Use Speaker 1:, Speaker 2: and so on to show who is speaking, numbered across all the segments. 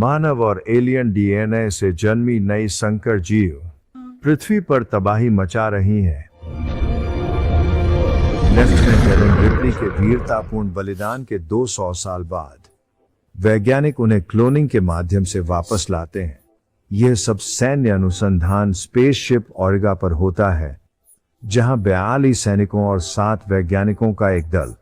Speaker 1: मानव और alien DNA से जन्मी नई संकर जीव पृथ्वी पर तबाही मचा रही है। लेफ्टिनेंट एलन रिप्ली के वीरतापूर्ण बलिदान के 200 साल बाद वैज्ञानिक उन्हें क्लोनिंग के माध्यम से वापस लाते हैं। यह सब सैन्य अनुसंधान स्पेसशिप ओरिगा पर होता है, जहां 42 सैनिकों और 7 वैज्ञानिकों का एक दल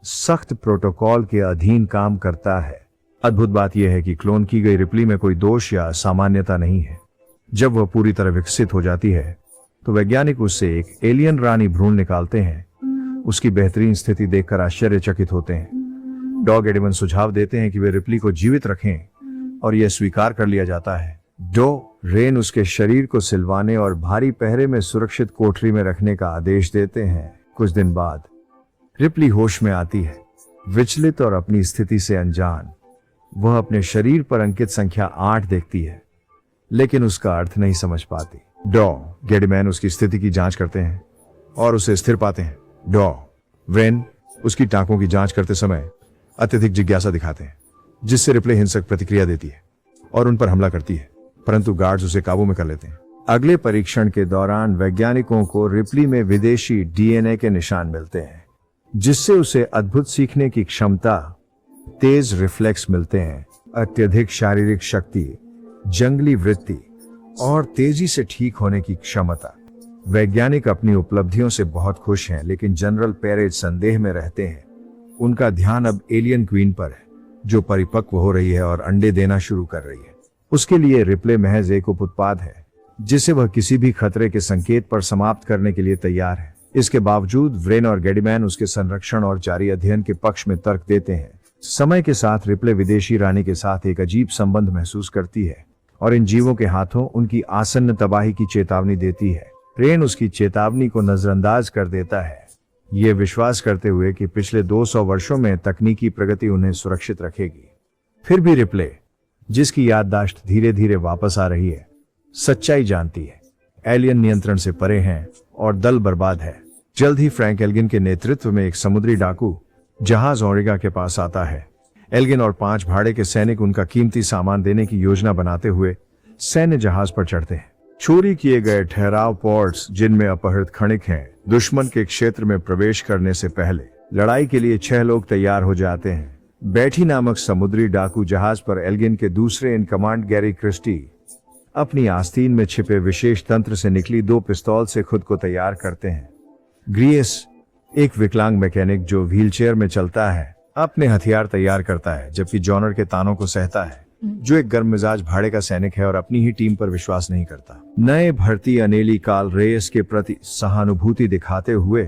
Speaker 1: सख्त प्रोटोकॉल के अधीन काम करता है। अद्भुत बात यह है कि क्लोन की गई रिप्ली में कोई दोष या असामान्यता नहीं है। जब वह पूरी तरह विकसित हो जाती है तो वैज्ञानिक उससे एक एलियन रानी भ्रूण निकालते हैं। उसकी बेहतरीन स्थिति देखकर आश्चर्यचकित होते हैं। डॉग एडिमन सुझाव देते हैं कि वे रिप्ली को जीवित रखें और यह स्वीकार कर लिया जाता है। रेन उसके शरीर को सिलवाने और भारी पहरे में सुरक्षित कोठरी में रखने का आदेश देते हैं। कुछ दिन बाद रिप्ली होश में आती है। विचलित और अपनी स्थिति से अनजान, वह अपने शरीर पर अंकित संख्या 8 देखती है, लेकिन उसका अर्थ नहीं समझ पाती। गेडीमैन उसकी स्थिति की जांच करते हैं और उसे स्थिर पाते हैं। रेन उसकी टांकों की जांच करते समय अत्यधिक जिज्ञासा दिखाते हैं, जिससे रिप्ले हिंसक प्रतिक्रिया देती है और उन पर हमला करती है, परंतु गार्ड्स उसे काबू में कर लेते हैं। अगले परीक्षण के दौरान वैज्ञानिकों को रिप्ली में विदेशी डीएनए के निशान मिलते हैं, जिससे उसे अद्भुत सीखने की क्षमता, तेज रिफ्लेक्स मिलते हैं, अत्यधिक शारीरिक शक्ति, जंगली वृत्ति और तेजी से ठीक होने की क्षमता। वैज्ञानिक अपनी उपलब्धियों से बहुत खुश हैं, लेकिन जनरल पेरेज संदेह में रहते हैं। उनका ध्यान अब एलियन क्वीन पर है, जो परिपक्व हो रही है और अंडे देना शुरू कर रही है। उसके लिए रिप्ले महज एक उपउत्पाद है, जिसे वह किसी भी खतरे के संकेत पर समाप्त करने के लिए तैयार है। इसके बावजूद व्रेन और गेडीमैन उसके संरक्षण और जारी अध्ययन के पक्ष में तर्क देते हैं। समय के साथ रिप्ले विदेशी रानी के साथ एक अजीब संबंध महसूस करती है और इन जीवों के हाथों उनकी आसन्न तबाही की चेतावनी देती है। रेन उसकी चेतावनी को नजरअंदाज कर देता है, ये विश्वास करते हुए कि पिछले 200 वर्षों में तकनीकी प्रगति उन्हें सुरक्षित रखेगी। फिर भी रिप्ले, जिसकी याददाश्त धीरे धीरे वापस आ रही है, सच्चाई जानती है। एलियन नियंत्रण से परे हैं और दल बर्बाद है। जल्द ही फ्रैंक एल्गिन के नेतृत्व में एक समुद्री डाकू जहाज ओरिगा के पास आता है। एल्गिन और 5 भाड़े के सैनिक उनका कीमती सामान देने की योजना बनाते हुए सैन्य जहाज पर चढ़ते हैं। चोरी किए गए ठहराव पोर्ट्स, जिनमें अपहृत खनिक हैं, दुश्मन के क्षेत्र में प्रवेश करने से पहले लड़ाई के लिए 6 लोग तैयार हो जाते हैं। बैठी नामक समुद्री डाकू जहाज पर एल्गिन के दूसरे इन कमांड गैरी क्रिस्टी अपनी आस्तीन में छिपे विशेष तंत्र से निकली 2 पिस्तौल से खुद को तैयार करते हैं। ग्रियस, एक विकलांग मैकेनिक जो व्हीलचेयर में चलता है, अपने हथियार तैयार करता है, जबकि जॉनर के तानों को सहता है, जो एक गर्म मिजाज भाड़े का सैनिक है और अपनी ही टीम पर विश्वास नहीं करता। नए भर्ती अनेली काल रेस के प्रति सहानुभूति दिखाते हुए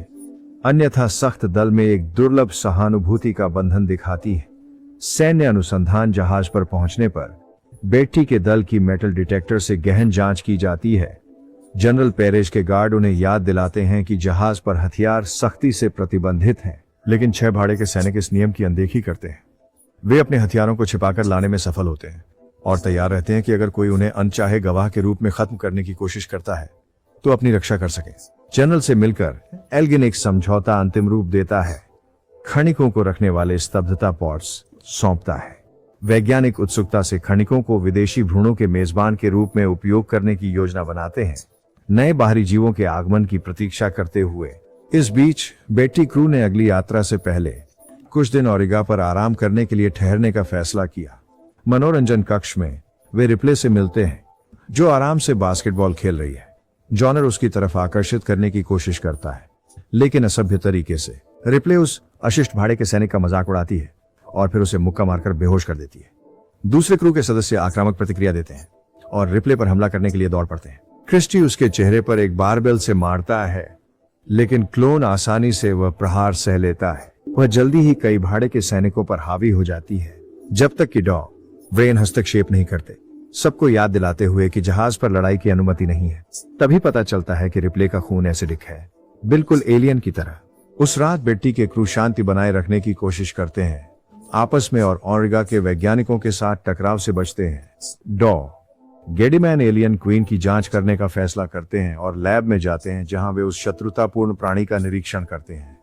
Speaker 1: अन्यथा सख्त दल में एक दुर्लभ सहानुभूति का बंधन दिखाती है। सैन्य अनुसंधान जहाज पर पहुंचने पर बेट्टी के दल की मेटल डिटेक्टर से गहन जांच की जाती है। जनरल पेरेज के गार्ड उन्हें याद दिलाते हैं कि जहाज पर हथियार सख्ती से प्रतिबंधित हैं, लेकिन 6 भाड़े के सैनिक इस नियम की अनदेखी करते हैं। वे अपने हथियारों को छिपाकर लाने में सफल होते हैं और तैयार रहते हैं कि अगर कोई उन्हें अनचाहे गवाह के रूप में खत्म करने की कोशिश करता है तो अपनी रक्षा कर सके। जनरल से मिलकर एल्गिन एक समझौता अंतिम रूप देता है। खनिकों को रखने वाले स्तब्धता पॉट्स सौंपता है। वैज्ञानिक उत्सुकता से खनिकों को विदेशी भ्रूणों के मेजबान के रूप में उपयोग करने की योजना बनाते हैं, नए बाहरी जीवों के आगमन की प्रतीक्षा करते हुए। इस बीच बेट्टी क्रू ने अगली यात्रा से पहले कुछ दिन ओरिगा पर आराम करने के लिए ठहरने का फैसला किया। मनोरंजन कक्ष में वे रिप्ले से मिलते हैं, जो आराम से बास्केटबॉल खेल रही है। जॉनर उसकी तरफ आकर्षित करने की कोशिश करता है, लेकिन असभ्य तरीके से। रिप्ले उस अशिष्ट भाड़े के सैनिक का मजाक उड़ाती है और फिर उसे मुक्का मारकर बेहोश कर देती है। दूसरे क्रू के सदस्य आक्रामक प्रतिक्रिया देते हैं और रिप्ले पर हमला करने के लिए दौड़ पड़ते हैं। क्रिस्टी उसके चेहरे पर एक बारबेल से मारता है, लेकिन क्लोन आसानी से वह प्रहार सह लेता है। वह जल्दी ही कई भाड़े के सैनिकों पर हावी हो जाती है, जब तक कि व्रेन हस्तक्षेप नहीं करते, सबको याद दिलाते हुए कि जहाज पर लड़ाई की अनुमति नहीं है। तभी पता चलता है कि रिप्ले का खून एसिडिक है, बिल्कुल एलियन की तरह। उस रात बेट्टी के क्रू शांति बनाए रखने की कोशिश करते हैं आपस में और ओरिगा के वैज्ञानिकों के साथ टकराव से बचते हैं। गेडीमैन एलियन क्वीन की जांच करने का फैसला करते हैं और लैब में जाते हैं, जहां वे उस शत्रुतापूर्ण प्राणी का निरीक्षण करते हैं।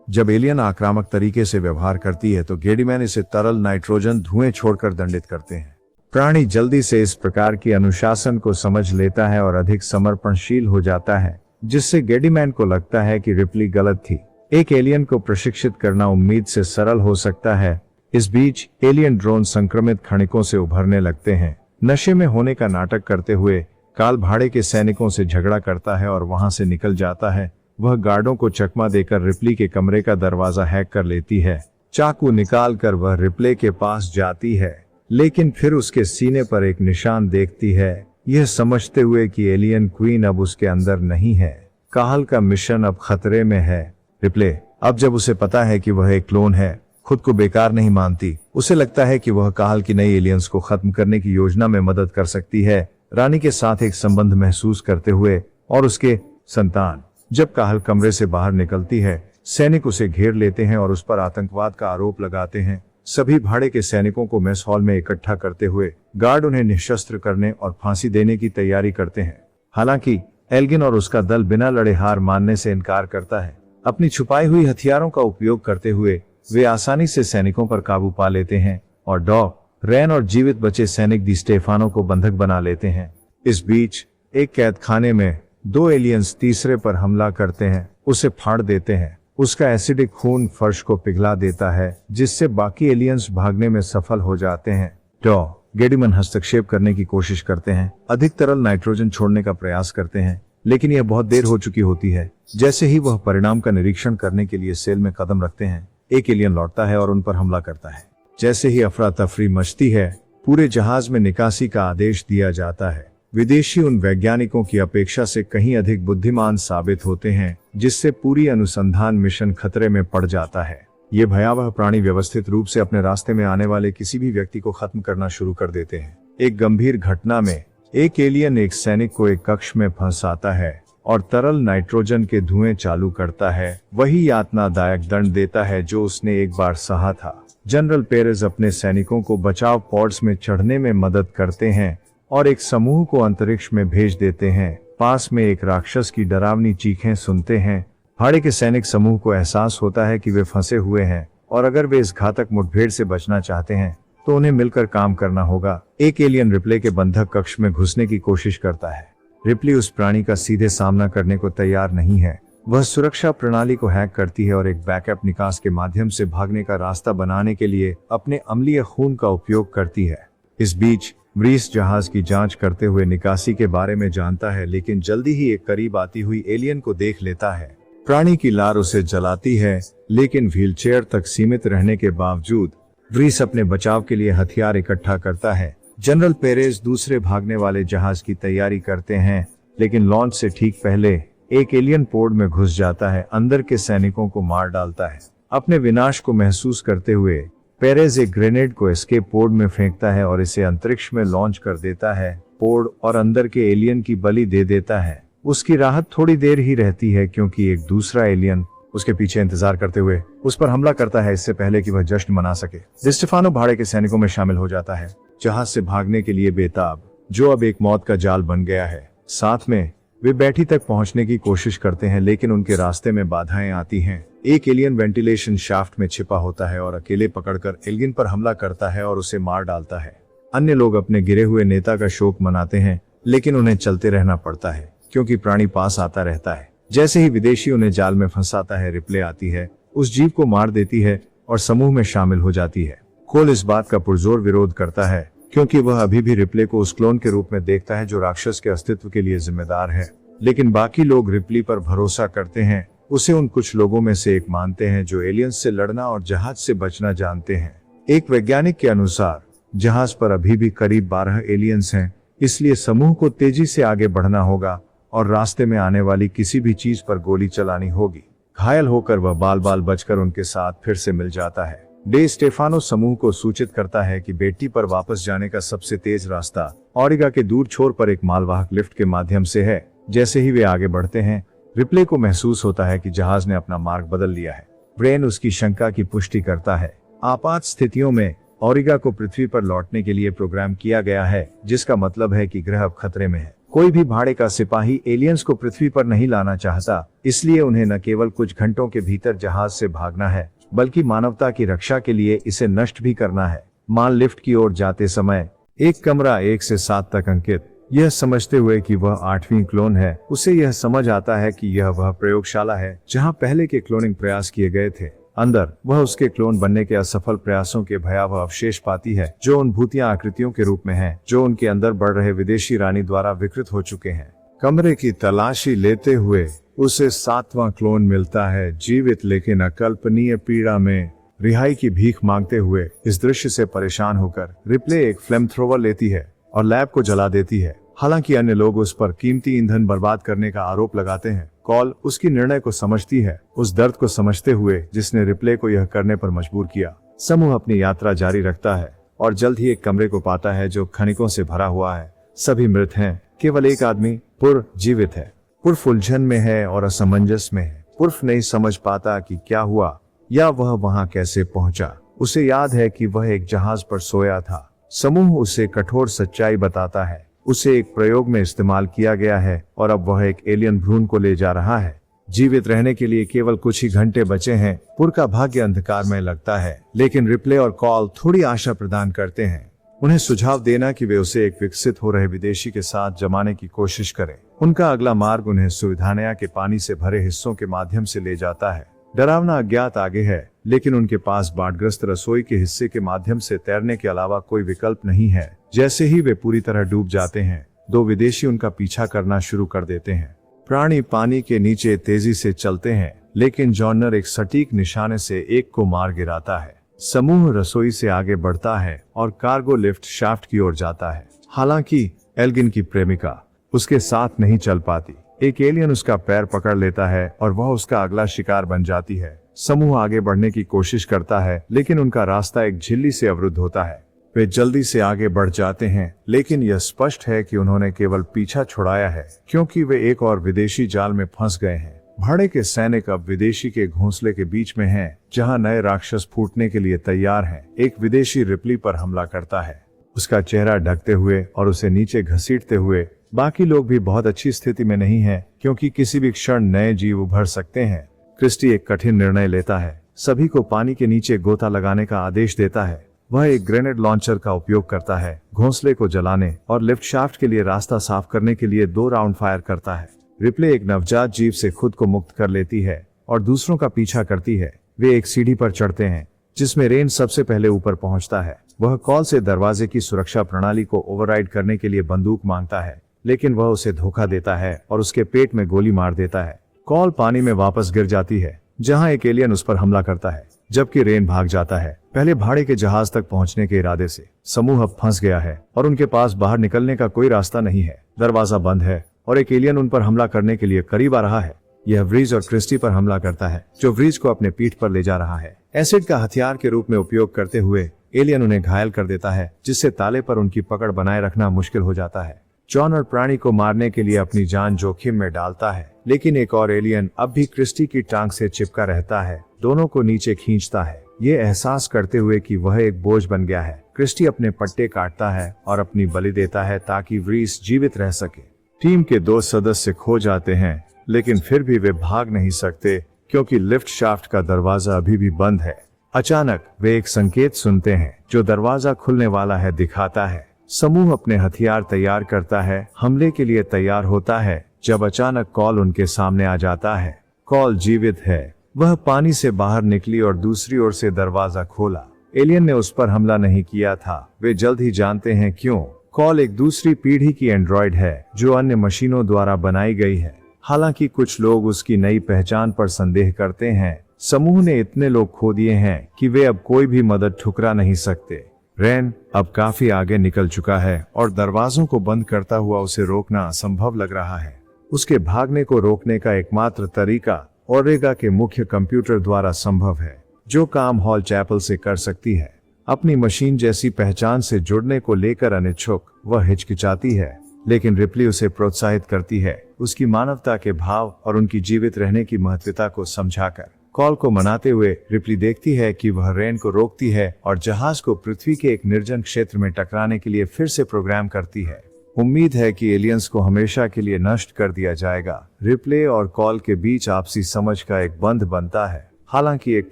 Speaker 1: जब एलियन आक्रामक तरीके से व्यवहार करती है तो गेडीमैन इसे तरल नाइट्रोजन धुएं छोड़कर दंडित करते हैं। प्राणी जल्दी से इस प्रकार की अनुशासन को समझ लेता है और अधिक समर्पणशील हो जाता है, जिससे गेडीमैन को लगता है कि रिप्ली गलत थी। एक एलियन को प्रशिक्षित करना उम्मीद से सरल हो सकता है। इस बीच एलियन ड्रोन संक्रमित क्षणिकों से उभरने लगते हैं। नशे में होने का नाटक करते हुए काल भाड़े के सैनिकों से झगड़ा करता है और वहां से निकल जाता है। वह गार्डों को चकमा देकर रिप्ली के कमरे का दरवाजा हैक कर लेती है। चाकू निकालकर वह रिप्ले के पास जाती है, लेकिन फिर उसके सीने पर एक निशान देखती है, यह समझते हुए कि एलियन क्वीन अब उसके अंदर नहीं है। काहल का मिशन अब खतरे में है। रिप्ले अब जब उसे पता है कि वह एक क्लोन है, खुद को बेकार नहीं मानती। उसे लगता है कि वह काहल की नई एलियंस को खत्म करने की योजना में मदद कर सकती है, रानी के साथ एक संबंध महसूस करते हुए और उसके संतान। जब काहल कमरे से बाहर निकलती है, सैनिक उसे घेर लेते हैं और उस पर आतंकवाद का आरोप लगाते हैं। सभी भाड़े के सैनिकों को मेस हॉल में इकट्ठा करते हुए गार्ड उन्हें निशस्त्र करने और फांसी देने की तैयारी करते हैं। हालांकि एल्गिन और उसका दल बिना लड़े हार मानने से इनकार करता है। अपनी छुपाई हुई हथियारों का उपयोग करते हुए वे आसानी से सैनिकों पर काबू पा लेते हैं और डॉ रैन और जीवित बचे सैनिक दी स्टेफानो को बंधक बना लेते हैं। इस बीच एक कैद खाने में दो एलियंस तीसरे पर हमला करते हैं, उसे फाड़ देते हैं। उसका एसिडिक खून फर्श को पिघला देता है, जिससे बाकी एलियंस भागने में सफल हो जाते हैं। डॉ गेडीमैन हस्तक्षेप करने की कोशिश करते हैं, अधिक तरल नाइट्रोजन छोड़ने का प्रयास करते हैं, लेकिन यह बहुत देर हो चुकी होती है। जैसे ही वह परिणाम का निरीक्षण करने के लिए सेल में कदम रखते हैं, एक एलियन लौटता है और उन पर हमला करता है। जैसे ही अफरा तफरी मचती है, पूरे जहाज में निकासी का आदेश दिया जाता है। विदेशी उन वैज्ञानिकों की अपेक्षा से कहीं अधिक बुद्धिमान साबित होते हैं, जिससे पूरी अनुसंधान मिशन खतरे में पड़ जाता है। ये भयावह प्राणी व्यवस्थित रूप से अपने रास्ते में आने वाले किसी भी व्यक्ति को खत्म करना शुरू कर देते हैं। एक गंभीर घटना में एक एलियन एक सैनिक को एक कक्ष में फंसाता है और तरल नाइट्रोजन के धुएं चालू करता है। वही यातनादायक दंड देता है जो उसने एक बार सहा था। जनरल पेरेज अपने सैनिकों को बचाव पॉड्स में चढ़ने में मदद करते हैं और एक समूह को अंतरिक्ष में भेज देते हैं। पास में एक राक्षस की डरावनी चीखें सुनते हैं। भाड़े के सैनिक समूह को एहसास होता है कि वे फंसे हुए हैं और अगर वे इस घातक मुठभेड़ से बचना चाहते हैं तो उन्हें मिलकर काम करना होगा। एक एलियन रिप्ले के बंधक कक्ष में घुसने की कोशिश करता है। रिप्ली उस प्राणी का सीधे सामना करने को तैयार नहीं है। वह सुरक्षा प्रणाली को हैक करती है और एक बैकअप निकास के माध्यम से भागने का रास्ता बनाने के लिए अपने अम्लीय खून का उपयोग करती है। इस बीच ब्रीस जहाज की जांच करते हुए निकासी के बारे में जानता है, लेकिन जल्दी ही एक करीब आती हुई एलियन को देख लेता है। प्राणी की लार उसे जलाती है, लेकिन व्हीलचेयर तक सीमित रहने के बावजूद ब्रीस अपने बचाव के लिए हथियार इकट्ठा करता है। जनरल पेरेज दूसरे भागने वाले जहाज की तैयारी करते हैं, लेकिन लॉन्च से ठीक पहले एक एलियन पोड में घुस जाता है, अंदर के सैनिकों को मार डालता है। अपने विनाश को महसूस करते हुए पेरेज एक ग्रेनेड को एस्केप पोड में फेंकता है और इसे अंतरिक्ष में लॉन्च कर देता है। पोड और अंदर के एलियन की बलि दे देता है। उसकी राहत थोड़ी देर ही रहती है, क्योंकि एक दूसरा एलियन उसके पीछे इंतजार करते हुए उस पर हमला करता है, इससे पहले कि वह जश्न मना सके। दी स्टेफानो भाड़े के सैनिकों में शामिल हो जाता है, जहाज से भागने के लिए बेताब, जो अब एक मौत का जाल बन गया है। साथ में वे बैठी तक पहुंचने की कोशिश करते हैं, लेकिन उनके रास्ते में बाधाएं आती हैं। एक एलियन वेंटिलेशन शाफ्ट में छिपा होता है और अकेले पकड़कर एल्गिन पर हमला करता है और उसे मार डालता है। अन्य लोग अपने गिरे हुए नेता का शोक मनाते हैं, लेकिन उन्हें चलते रहना पड़ता है, क्योंकि प्राणी पास आता रहता है। जैसे ही विदेशी उन्हें जाल में फंसाता है, रिप्ले आती है, उस जीव को मार देती है और समूह में शामिल हो जाती है। कोल इस बात का पुरजोर विरोध करता है, क्योंकि वह अभी भी रिप्ले को उस क्लोन के रूप में देखता है जो राक्षस के अस्तित्व के लिए जिम्मेदार है। लेकिन बाकी लोग रिप्ली पर भरोसा करते हैं, उसे उन कुछ लोगों में से एक मानते हैं जो एलियंस से लड़ना और जहाज से बचना जानते हैं। एक वैज्ञानिक के अनुसार जहाज पर अभी भी करीब 12 एलियंस हैं, इसलिए समूह को तेजी से आगे बढ़ना होगा और रास्ते में आने वाली किसी भी चीज पर गोली चलानी होगी। घायल होकर वह बाल बाल बचकर उनके साथ फिर से मिल जाता है। डे स्टेफानो समूह को सूचित करता है कि बेटी पर वापस जाने का सबसे तेज रास्ता ऑरिगा के दूर छोर पर एक मालवाहक लिफ्ट के माध्यम से है। जैसे ही वे आगे बढ़ते हैं, रिप्ले को महसूस होता है कि जहाज ने अपना मार्ग बदल लिया है। ब्रेन उसकी शंका की पुष्टि करता है। आपात स्थितियों में ऑरिगा को पृथ्वी पर लौटने के लिए प्रोग्राम किया गया है, जिसका मतलब है कि ग्रह अब खतरे में है। कोई भी भाड़े का सिपाही एलियंस को पृथ्वी पर नहीं लाना चाहता, इसलिए उन्हें न केवल कुछ घंटों के भीतर जहाज से भागना है, बल्कि मानवता की रक्षा के लिए इसे नष्ट भी करना है। माल लिफ्ट की ओर जाते समय एक कमरा 1 से 7 तक अंकित। यह समझते हुए कि वह 8वीं क्लोन है, उसे यह समझ आता है कि यह वह प्रयोगशाला है जहां पहले के क्लोनिंग प्रयास किए गए थे। अंदर वह उसके क्लोन बनने के असफल प्रयासों के भयावह अवशेष पाती है, जो उन भूतिया आकृतियों के रूप में हैं, जो उनके अंदर बढ़ रहे विदेशी रानी द्वारा विकृत हो चुके हैं। कमरे की तलाशी लेते हुए उसे 7वां क्लोन मिलता है, जीवित लेकिन अकल्पनीय पीड़ा में रिहाई की भीख मांगते हुए। इस दृश्य से परेशान होकर रिप्ले एक फ्लेम थ्रोवर लेती है और लैब को जला देती है। हालांकि अन्य लोग उस पर कीमती ईंधन बर्बाद करने का आरोप लगाते हैं, कॉल उसकी निर्णय को समझती है, उस दर्द को समझते हुए जिसने रिप्ले को यह करने पर मजबूर किया। समूह अपनी यात्रा जारी रखता है और जल्द ही एक कमरे को पाता है जो खनिकों से भरा हुआ है। सभी मृत हैं, केवल एक आदमी पुर जीवित है। पुर्फ उलझन में है और असमंजस में है। पुर्फ नहीं समझ पाता कि क्या हुआ या वह वहां कैसे पहुंचा। उसे याद है कि वह एक जहाज पर सोया था। समूह उसे कठोर सच्चाई बताता है, उसे एक प्रयोग में इस्तेमाल किया गया है और अब वह एक एलियन भ्रूण को ले जा रहा है। जीवित रहने के लिए केवल कुछ ही घंटे बचे हैं। पुर का भाग्य अंधकार में लगता है, लेकिन रिप्ले और कॉल थोड़ी आशा प्रदान करते हैं, उन्हें सुझाव देना कि वे उसे एक विकसित हो रहे विदेशी के साथ जमाने की कोशिश करें। उनका अगला मार्ग उन्हें सुविधानया के पानी से भरे हिस्सों के माध्यम से ले जाता है। डरावना अज्ञात आगे है, लेकिन उनके पास बाढ़ग्रस्त रसोई के हिस्से के माध्यम से तैरने के अलावा कोई विकल्प नहीं है। जैसे ही वे पूरी तरह डूब जाते हैं, 2 विदेशी उनका पीछा करना शुरू कर देते हैं। प्राणी पानी के नीचे तेजी से चलते हैं, लेकिन जॉनर एक सटीक निशाने से एक को मार गिराता है। समूह रसोई से आगे बढ़ता है और कार्गो लिफ्ट शाफ्ट की ओर जाता है। हालांकि एल्गिन की प्रेमिका उसके साथ नहीं चल पाती। एक एलियन उसका पैर पकड़ लेता है और वह उसका अगला शिकार बन जाती है। समूह आगे बढ़ने की कोशिश करता है, लेकिन उनका रास्ता एक झिल्ली से अवरुद्ध होता है। वे जल्दी से आगे बढ़ जाते हैं, लेकिन यह स्पष्ट है कि उन्होंने केवल पीछा छुड़ाया है, क्योंकि वे एक और विदेशी जाल में फंस गए हैं। भाड़े के सैनिक अब विदेशी के घोंसले के बीच में हैं, जहां नए राक्षस फूटने के लिए तैयार हैं। एक विदेशी रिप्ली पर हमला करता है, उसका चेहरा ढकते हुए और उसे नीचे घसीटते हुए। बाकी लोग भी बहुत अच्छी स्थिति में नहीं हैं, क्योंकि किसी भी क्षण नए जीव उभर सकते हैं। क्रिस्टी एक कठिन निर्णय लेता है, सभी को पानी के नीचे गोता लगाने का आदेश देता है। वह एक ग्रेनेड लॉन्चर का उपयोग करता है, घोंसले को जलाने और लिफ्ट शाफ्ट के लिए रास्ता साफ करने के लिए 2 राउंड फायर करता है। रिप्ले एक नवजात जीव से खुद को मुक्त कर लेती है और दूसरों का पीछा करती है। वे एक सीढ़ी पर चढ़ते हैं, जिसमें रेन सबसे पहले ऊपर पहुंचता है। वह कॉल से दरवाजे की सुरक्षा प्रणाली को ओवरराइड करने के लिए बंदूक मांगता है, लेकिन वह उसे धोखा देता है और उसके पेट में गोली मार देता है। कॉल पानी में वापस गिर जाती है, जहां एक एलियन उस पर हमला करता है, जबकि रेन भाग जाता है, पहले भाड़े के जहाज तक पहुंचने के इरादे से। समूह अब फंस गया है और उनके पास बाहर निकलने का कोई रास्ता नहीं है। दरवाजा बंद है और एक एलियन उन पर हमला करने के लिए करीब आ रहा है। यह व्रीज और क्रिस्टी पर हमला करता है, जो व्रीज को अपने पीठ पर ले जा रहा है। एसिड का हथियार के रूप में उपयोग करते हुए एलियन उन्हें घायल कर देता है, जिससे ताले पर उनकी पकड़ बनाए रखना मुश्किल हो जाता है। जॉन और प्राणी को मारने के लिए अपनी जान जोखिम में डालता है, लेकिन एक और एलियन अब भी क्रिस्टी की टांग से चिपका रहता है, दोनों को नीचे खींचता है, ये एहसास करते हुए कि वह एक बोझ बन गया है। क्रिस्टी अपने पट्टे काटता है और अपनी बलि देता है ताकि व्रीज जीवित रह सके। टीम के 2 सदस्य खो जाते हैं, लेकिन फिर भी वे भाग नहीं सकते, क्योंकि लिफ्ट शाफ्ट का दरवाजा अभी भी बंद है। अचानक वे एक संकेत सुनते हैं, जो दरवाजा खुलने वाला है दिखाता है। समूह अपने हथियार तैयार करता है, हमले के लिए तैयार होता है, जब अचानक कॉल उनके सामने आ जाता है। कॉल जीवित है, वह पानी से बाहर निकली और दूसरी ओर से दरवाजा खोला। एलियन ने उस पर हमला नहीं किया था, वे जल्द ही जानते हैं क्यों। कॉल एक दूसरी पीढ़ी की एंड्रॉइड है, जो अन्य मशीनों द्वारा बनाई गई है। हालांकि कुछ लोग उसकी नई पहचान पर संदेह करते हैं। समूह ने इतने लोग खो दिए हैं कि वे अब कोई भी मदद ठुकरा नहीं सकते। रेन अब काफी आगे निकल चुका है और दरवाजों को बंद करता हुआ उसे रोकना असंभव लग रहा है। उसके भागने को रोकने का एकमात्र तरीका ओरेगा के मुख्य कंप्यूटर द्वारा संभव है, जो काम हॉल चैपल से कर सकती है। अपनी मशीन जैसी पहचान से जुड़ने को लेकर अनिच्छुक वह हिचकिचाती है, लेकिन रिप्ली उसे प्रोत्साहित करती है, उसकी मानवता के भाव और उनकी जीवित रहने की महत्वता को समझाकर। कॉल को मनाते हुए रिप्ली देखती है कि वह रेन को रोकती है और जहाज को पृथ्वी के एक निर्जन क्षेत्र में टकराने के लिए फिर से प्रोग्राम करती है। उम्मीद है कि एलियंस को हमेशा के लिए नष्ट कर दिया जाएगा। रिप्ले और कॉल के बीच आपसी समझ का एक बंध बनता है। हालांकि एक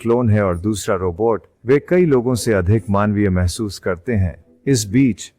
Speaker 1: क्लोन है और दूसरा रोबोट, वे कई लोगों से अधिक मानवीय महसूस करते हैं। इस बीच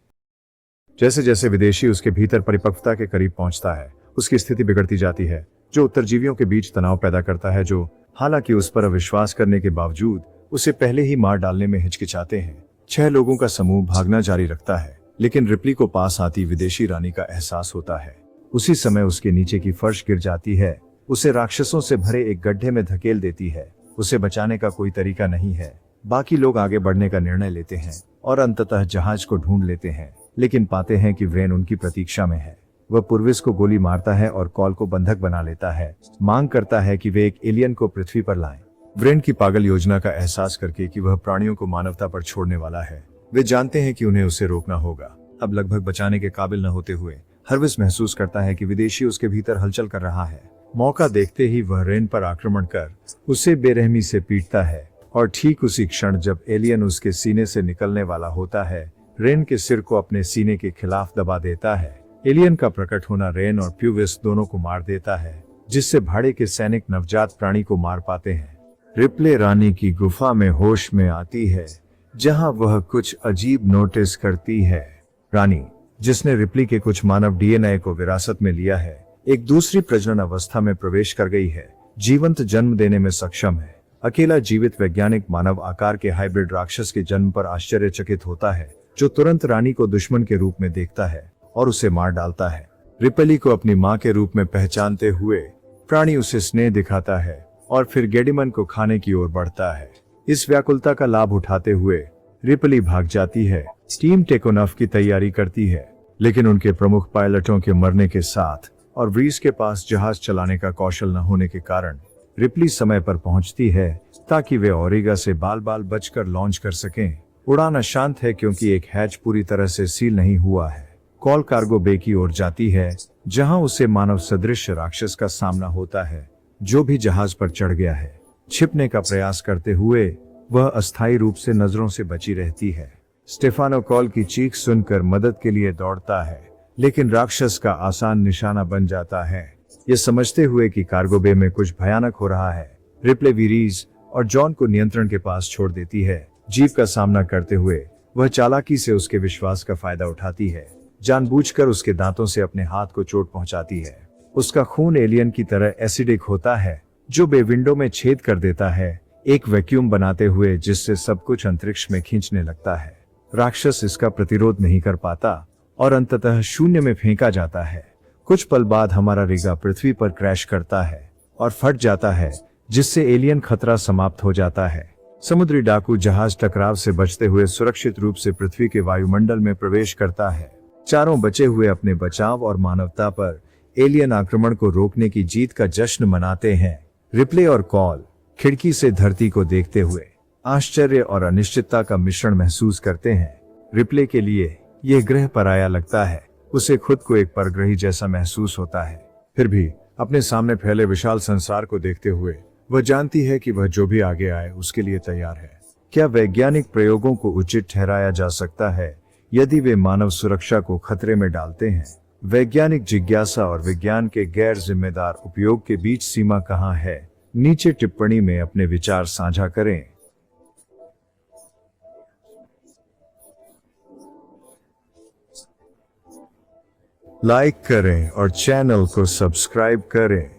Speaker 1: जैसे जैसे विदेशी उसके भीतर परिपक्वता के करीब पहुंचता है, उसकी स्थिति बिगड़ती जाती है, जो उत्तरजीवियों के बीच तनाव पैदा करता है, जो हालांकि उस पर अविश्वास करने के बावजूद उसे पहले ही मार डालने में हिचकिचाते हैं। 6 लोगों का समूह भागना जारी रखता है, लेकिन रिप्ली को पास आती विदेशी रानी का एहसास होता है। उसी समय उसके नीचे की फर्श गिर जाती है, उसे राक्षसों से भरे एक गड्ढे में धकेल देती है। उसे बचाने का कोई तरीका नहीं है। बाकी लोग आगे बढ़ने का निर्णय लेते हैं और अंततः जहाज को ढूंढ लेते हैं, लेकिन पाते हैं कि व्रेन उनकी प्रतीक्षा में है। वह पूर्विस को गोली मारता है और कॉल को बंधक बना लेता है, मांग करता है कि वे एक एलियन को पृथ्वी पर लाएं। व्रेन की पागल योजना का एहसास करके कि वह प्राणियों को मानवता पर छोड़ने वाला है, वे जानते हैं कि उन्हें उसे रोकना होगा। अब लगभग बचाने के काबिल न होते हुए हर्विस महसूस करता है कि विदेशी उसके भीतर हलचल कर रहा है। मौका देखते ही वह रेन पर आक्रमण कर उसे बेरहमी से पीटता है और ठीक उसी क्षण जब एलियन उसके सीने से निकलने वाला होता है, रेन के सिर को अपने सीने के खिलाफ दबा देता है। एलियन का प्रकट होना रेन और प्यूविस दोनों को मार देता है, जिससे भाड़े के सैनिक नवजात प्राणी को मार पाते हैं। रिप्ले रानी की गुफा में होश में आती है, जहां वह कुछ अजीब नोटिस करती है। रानी, जिसने रिप्ली के कुछ मानव डीएनए को विरासत में लिया है, एक दूसरी प्रजनन अवस्था में प्रवेश कर गई है, जीवंत जन्म देने में सक्षम है। अकेला जीवित वैज्ञानिक मानव आकार के हाइब्रिड राक्षस के जन्म पर आश्चर्यचकित होता है, जो तुरंत रानी को दुश्मन के रूप में देखता है और उसे मार डालता है। रिपेली को अपनी मां के रूप में पहचानते हुए प्राणी उसे स्नेह दिखाता है और फिर गेडिमन को खाने की ओर बढ़ता है। इस व्याकुलता का लाभ उठाते हुए रिपेली भाग जाती है। टीम टेकोनफ की तैयारी करती है, लेकिन उनके प्रमुख पायलटों के मरने के साथ और व्रीस के पास जहाज चलाने का कौशल न होने के कारण रिप्ली समय पर पहुंचती है, ताकि वे ओरिगा से बाल बाल बचकर लॉन्च कर सकें। उड़ान अशांत है क्योंकि एक हैच पूरी तरह से सील नहीं हुआ है। कॉल कार्गो बे की ओर जाती है, जहां उसे मानव सदृश राक्षस का सामना होता है, जो भी जहाज पर चढ़ गया है। छिपने का प्रयास करते हुए वह अस्थायी रूप से नजरों से बची रहती है। स्टेफानो कॉल की चीख सुनकर मदद के लिए दौड़ता है, लेकिन राक्षस का आसान निशाना बन जाता है। ये समझते हुए कि कार्गो बे में कुछ भयानक हो रहा है, रिप्ले वीरीज और जॉन को नियंत्रण के पास छोड़ देती है। जीव का सामना करते हुए वह चालाकी से उसके विश्वास का फायदा उठाती है, जानबूझकर उसके दांतों से अपने हाथ को चोट पहुंचाती है। उसका खून एलियन की तरह एसिडिक होता है, जो बे विंडो में छेद कर देता है, एक वैक्यूम बनाते हुए जिससे सब कुछ अंतरिक्ष में खींचने लगता है। राक्षस इसका प्रतिरोध नहीं कर पाता और अंततः शून्य में फेंका जाता है। कुछ पल बाद हमारा रिगा पृथ्वी पर क्रैश करता है और फट जाता है, जिससे एलियन खतरा समाप्त हो जाता है। समुद्री डाकू जहाज टकराव से बचते हुए सुरक्षित रूप से पृथ्वी के वायुमंडल में प्रवेश करता है। चारों बचे हुए अपने बचाव और मानवता पर एलियन आक्रमण को रोकने की जीत का जश्न मनाते हैं। रिप्ले और कॉल खिड़की से धरती को देखते हुए आश्चर्य और अनिश्चितता का मिश्रण महसूस करते हैं। रिप्ले के लिए यह ग्रह पराया लगता है, उसे खुद को एक परग्रही जैसा महसूस होता है। फिर भी अपने सामने फैले विशाल संसार को देखते हुए वह जानती है कि वह जो भी आगे आए उसके लिए तैयार है। क्या वैज्ञानिक प्रयोगों को उचित ठहराया जा सकता है यदि वे मानव सुरक्षा को खतरे में डालते हैं? वैज्ञानिक जिज्ञासा और विज्ञान के गैर जिम्मेदार उपयोग के बीच सीमा कहाँ है? नीचे टिप्पणी में अपने विचार साझा करें। लाइक करें और चैनल को सब्सक्राइब करें।